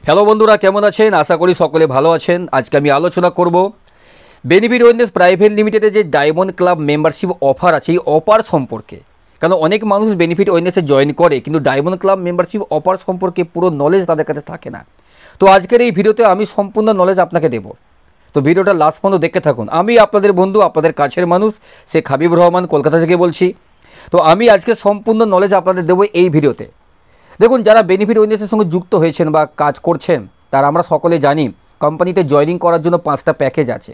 Hello বন্ধুরা, কেমন আছেন? আশা করি সকলে ভালো আছেন। আজকে আমি আলোচনা করব বেনিফিট ওয়েলনেস প্রাইভেট লিমিটেডের যে ডায়মন্ড ক্লাব মেম্বারশিপ অফার আছে এই অফার সম্পর্কে। কারণ অনেক মানুষ বেনিফিট ওয়েলনেসে জয়েন করে কিন্তু ডায়মন্ড ক্লাব মেম্বারশিপ অফার সম্পর্কে পুরো নলেজ তাদের কাছে থাকে না। তো আজকের এই ভিডিওতে আমি সম্পূর্ণ নলেজ আপনাকে দেব। তো ভিডিওটা লাস্ট পর্যন্ত দেখতে থাকুন। আমি আপনাদের বন্ধু, আপনাদের কাছের মানুষ শেখ হাবিব রহমান, কলকাতা থেকে বলছি। তো আমি আজকে সম্পূর্ণ নলেজ আপনাদের দেবো এই ভিডিওতে। দেখুন, যারা বেনিফিট ওয়েলনেসের সঙ্গে যুক্ত হয়েছেন বা কাজ করছেন তারা আমরা সকলে জানি কোম্পানিতে জয়েনিং করার জন্য 5টা প্যাকেজ আছে।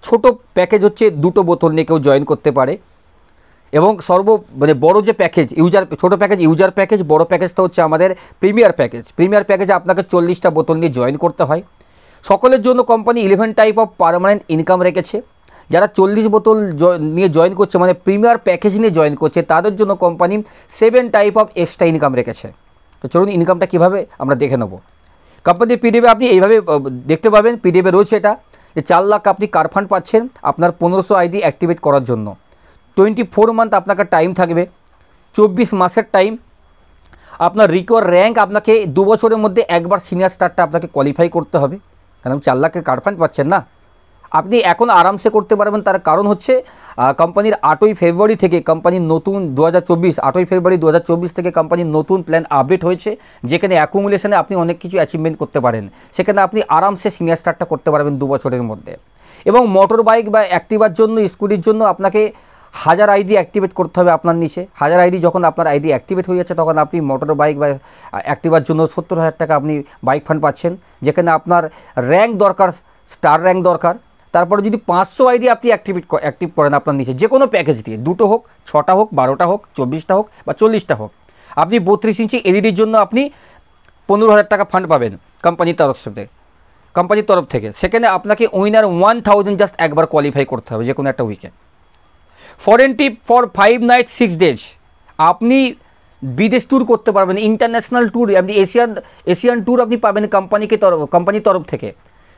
ছোট প্যাকেজ হচ্ছে 2টো বোতল নিয়ে কেউ জয়েন করতে পারে, এবং বড় যে প্যাকেজ ছোটো প্যাকেজ ইউজার প্যাকেজ, বড় প্যাকেজটা হচ্ছে আমাদের প্রিমিয়ার প্যাকেজ। প্রিমিয়ার প্যাকেজে আপনাকে 40টা বোতল নিয়ে জয়েন করতে হয়। সকলের জন্য company 11 type of permanent income রেখেছে। যারা 40 বোতল নিয়ে জয়েন করছে, মানে প্রিমিয়ার প্যাকেজ নিয়ে জয়েন করছে, তাদের জন্য company 7 type of extra income রেখেছে। তো চলুন ইনকামটা কীভাবে আমরা দেখে নেব। কোম্পানির পিডিএফে আপনি এইভাবে দেখতে পাবেন, পিডিএফে রয়েছে এটা যে 4 লাখ আপনি কার ফান্ড পাচ্ছেন আপনার 1500 আইডি অ্যাক্টিভেট করার জন্য। 24 মান্থ আপনাকে টাইম থাকবে, 24 মাসের টাইম। আপনার রিকোয়ার র্যাঙ্ক আপনাকে 2 বছরের মধ্যে একবার সিনিয়র স্টারটা আপনাকে কোয়ালিফাই করতে হবে, কারণ 4 লাখের কার ফান্ড পাচ্ছেন না। আপনি এখন আরামসে করতে পারবেন। তার কারণ হচ্ছে কোম্পানির 8ই ফেব্রুয়ারি থেকে কোম্পানির নতুন 8ই ফেব্রুয়ারি 2024 থেকে কোম্পানির নতুন প্ল্যান আপডেট হয়েছে, যেখানে অ্যাকুমুলেশনে আপনি অনেক কিছু অ্যাচিভমেন্ট করতে পারেন। সেখানে আপনি আরামসে সিনিয়র স্টারটা করতে পারবেন 2 বছরের মধ্যে। এবং মোটর বাইক বা অ্যাক্টিভার জন্য, স্কুটির জন্য আপনাকে 1000 আইডি অ্যাক্টিভেট করতে হবে আপনার নিচে। 1000 আইডি যখন আপনার আইডি অ্যাক্টিভেট হয়ে যাচ্ছে, তখন আপনি মোটর বাইক বা অ্যাক্টিভার জন্য 70,000 টাকা আপনি বাইক ফান্ড পাচ্ছেন, যেখানে আপনার র্যাঙ্ক দরকার, স্টার র্যাঙ্ক দরকার। তারপরে যদি 500 আইডি আপনি অ্যাক্টিভ করেন আপনার নিচে, যে কোনো প্যাকেজ দিয়ে, 2টো হোক, 6টা হোক, 12টা হোক, 24টা হোক বা 40টা হোক, আপনি 32 ইঞ্চি এলইডির জন্য আপনি 15,000 টাকা ফান্ড পাবেন কোম্পানির তরফ থেকে। সেখানে আপনাকে উইনার 1000 জাস্ট একবার কোয়ালিফাই করতে হবে যে কোনো একটা উইকে। Foreign trip for 5 night 6 days, আপনি বিদেশ ট্যুর করতে পারবেন, ইন্টারন্যাশনাল ট্যুর, আপনি এশিয়ান ট্যুর আপনি পাবেন কোম্পানির তরফ থেকে।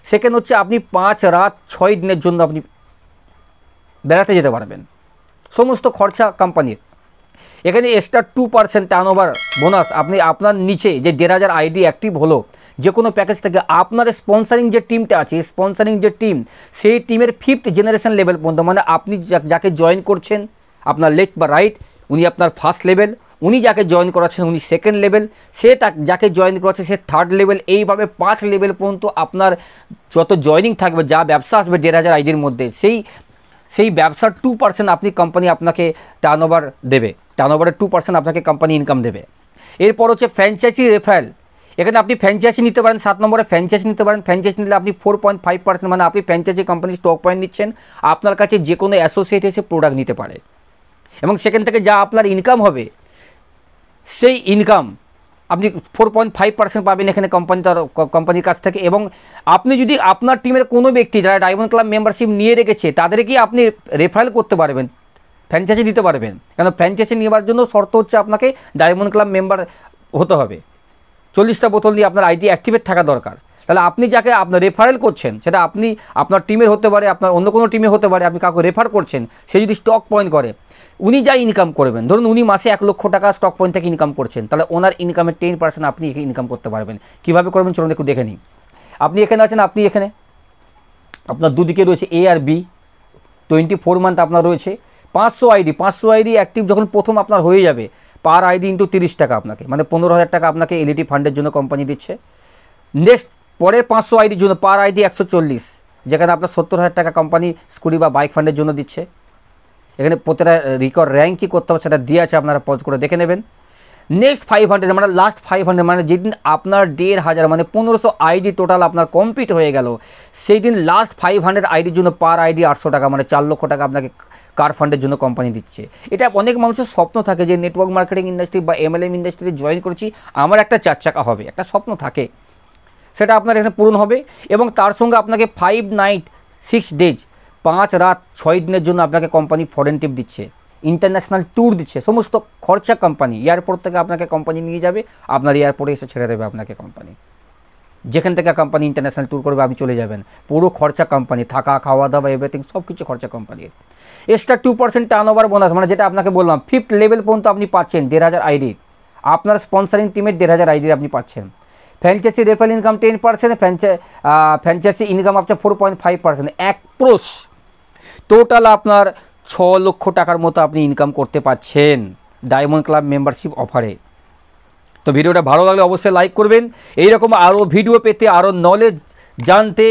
সেকেন্ড হচ্ছে আপনি 5 রাত 6 দিনের জন্য আপনি বেড়াতে যেতে পারবেন, সমস্ত খরচা কোম্পানির। এখানে এক্সট্রা 2% টার্নওভার বোনাস আপনি আপনার নিচে যে 1,500 আইডি অ্যাক্টিভ হলো যে কোনো প্যাকেজ থেকে, আপনার স্পন্সারিং যে টিমটা আছে, সেই টিমের 5th জেনারেশন লেভেল পর্যন্ত, মানে আপনি যাকে জয়েন করছেন, আপনার লেফট বা রাইট, উনি আপনার ফার্স্ট লেভেল, উনি যাকে জয়েন করাচ্ছেন উনি সেকেন্ড লেভেল, যাকে জয়েন করাচ্ছে সে থার্ড লেভেল। এইভাবে 5 লেভেল পর্যন্ত আপনার যত জয়েনিং থাকবে, যা ব্যবসা আসবে 1,500 আইডির মধ্যে, সেই ব্যবসার 2% আপনি কোম্পানি আপনাকে টার্নওভার দেবে। টার্নওভারের 2% আপনাকে কোম্পানি ইনকাম দেবে। এরপর হচ্ছে ফ্র্যাঞ্চাইজি রেফারেল। এখানে আপনি ফ্র্যাঞ্চাইজি নিতে পারেন, 7 নম্বরে ফ্র্যাঞ্চাইজি নিতে পারেন। ফ্র্যাঞ্চাইজি নিলে আপনি 4.5%, মানে আপনি ফ্র্যাঞ্চাইজি কোম্পানির স্টক পয়েন্ট নিচ্ছেন, আপনার কাছে যে কোনো অ্যাসোসিয়েট এসে প্রোডাক্ট নিতে পারে, এবং সেখান থেকে যা আপনার ইনকাম হবে সেই ইনকাম আপনি 4.5% পাবেন এখানে কোম্পানির কাছ থেকে। এবং আপনি যদি আপনার টিমের কোনো ব্যক্তি যারা ডায়মন্ড ক্লাব মেম্বারশিপ নিয়ে রেখেছে তাদেরকে আপনি রেফারেল করতে পারবেন, ফ্র্যাঞ্চাইজি দিতে পারবেন। কারণ ফ্র্যাঞ্চাইজি নেওয়ার জন্য শর্ত হচ্ছে আপনাকে ডায়মন্ড ক্লাব মেম্বার হতে হবে, 40টা বোতল দিয়ে আপনার আইডি অ্যাক্টিভেট থাকা দরকার। তাহলে আপনি যাকে আপনার রেফারেল করছেন, সেটা আপনি আপনার টিমের হতে পারে, আপনার অন্য কোনো টিমে হতে পারে, আপনি কাউকে রেফার করছেন, সে যদি স্টক পয়েন্ট করে, উনি যা ইনকাম করবেন, ধরুন উনি মাসে 1 লক্ষ টাকা স্টক পয়েন্ট থেকে ইনকাম করছেন, তাহলে ওনার ইনকামের 10% আপনি ইনকাম করতে পারবেন। কীভাবে করবেন চলুন একটু দেখে নিই। আপনি এখানে আছেন, আপনি এখানে আপনার দুদিকে রয়েছে এ আর বি। 24 মান্থ আপনার রয়েছে। 500 আইডি অ্যাক্টিভ যখন প্রথম আপনার হয়ে যাবে, পার আইডি ইন্টু 30 টাকা আপনাকে, মানে 15,000 টাকা আপনাকে এলইডি ফান্ডের জন্য কোম্পানি দিচ্ছে। নেক্সট পরের 500 আইডির জন্য পার আইডি 140, যেখানে আপনার 70,000 টাকা কোম্পানি স্কুটি বা বাইক ফান্ডের জন্য দিচ্ছে। এখানে প্রতিটা রিকর্ড র্যাঙ্ক কী করতে হবে সেটা দিয়ে আছে, আপনারা পজ করে দেখে নেবেন। নেক্সট 500, মানে লাস্ট 500, মানে যেদিন আপনার 1,500 মানে 1500 আইডি টোটাল আপনার কমপ্লিট হয়ে গেল, সেই দিন লাস্ট 500 আইডির জন্য পার আইডি 800 টাকা, মানে 4 লক্ষ টাকা আপনাকে কার ফান্ডের জন্য কোম্পানি দিচ্ছে। এটা অনেক মানুষের স্বপ্ন থাকে যে নেটওয়ার্ক মার্কেটিং ইন্ডাস্ট্রি বা MLM ইন্ডাস্ট্রিতে জয়েন করেছি, আমার একটা 4 চাকা হবে, একটা স্বপ্ন থাকে, সেটা আপনার এখানে পূরণ হবে। এবং তার সঙ্গে আপনাকে 5 নাইট 6 ডেজ, 5 রাত 6 দিনের জন্য আপনাকে কোম্পানি ফরেন ট্রিপ দিচ্ছে, ইন্টারন্যাশনাল ট্যুর দিচ্ছে, সমস্ত খরচা কোম্পানি। এয়ারপোর্ট থেকে আপনাকে কোম্পানি নিয়ে যাবে, আপনার এয়ারপোর্টে এসে ছেড়ে দেবে আপনাকে কোম্পানি। যেখান থেকে কোম্পানি ইন্টারন্যাশনাল ট্যুর করবে আপনি চলে যাবেন, পুরো খরচা কোম্পানি, থাকা খাওয়া দাওয়া এভরিথিং সব কিছু খরচা কোম্পানির। এক্সট্রা 2% টার্নওভার বোনাস, মানে যেটা আপনাকে বললাম 5th লেভেল পর্যন্ত আপনি পাচ্ছেন 1,500 আইডি, আপনার স্পন্সারিং টিমের 1,500 আইডি আপনি পাচ্ছেন। Franchise referral income 10%, franchise income আপনার 4.5%, অ্যাপ্রোচ টোটাল আপনার 6 লক্ষ টাকার মতো আপনি ইনকাম করতে পারছেন ডায়মন্ড ক্লাব মেম্বারশিপ অফারে। তো ভিডিওটা ভালো লাগলে অবশ্যই লাইক করবেন। এইরকম আরও ভিডিও পেতে, আরও নলেজ জানতে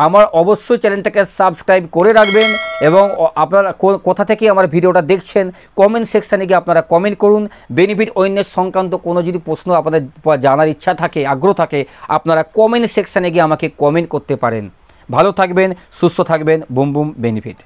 আমার অবশ্যই চ্যানেলটাকে সাবস্ক্রাইব করে রাখবেন। এবং আপনারা কোথা থেকে আমার ভিডিওটা দেখছেন কমেন্ট সেকশানে গিয়ে আপনারা কমেন্ট করুন। বেনিফিট ওয়েলনেস সংক্রান্ত কোনো যদি প্রশ্ন আপনাদের জানার ইচ্ছা থাকে, আগ্রহ থাকে, আপনারা কমেন্ট সেকশানে গিয়ে আমাকে কমেন্ট করতে পারেন। ভালো থাকবেন, সুস্থ থাকবেন। Boom boom benefit.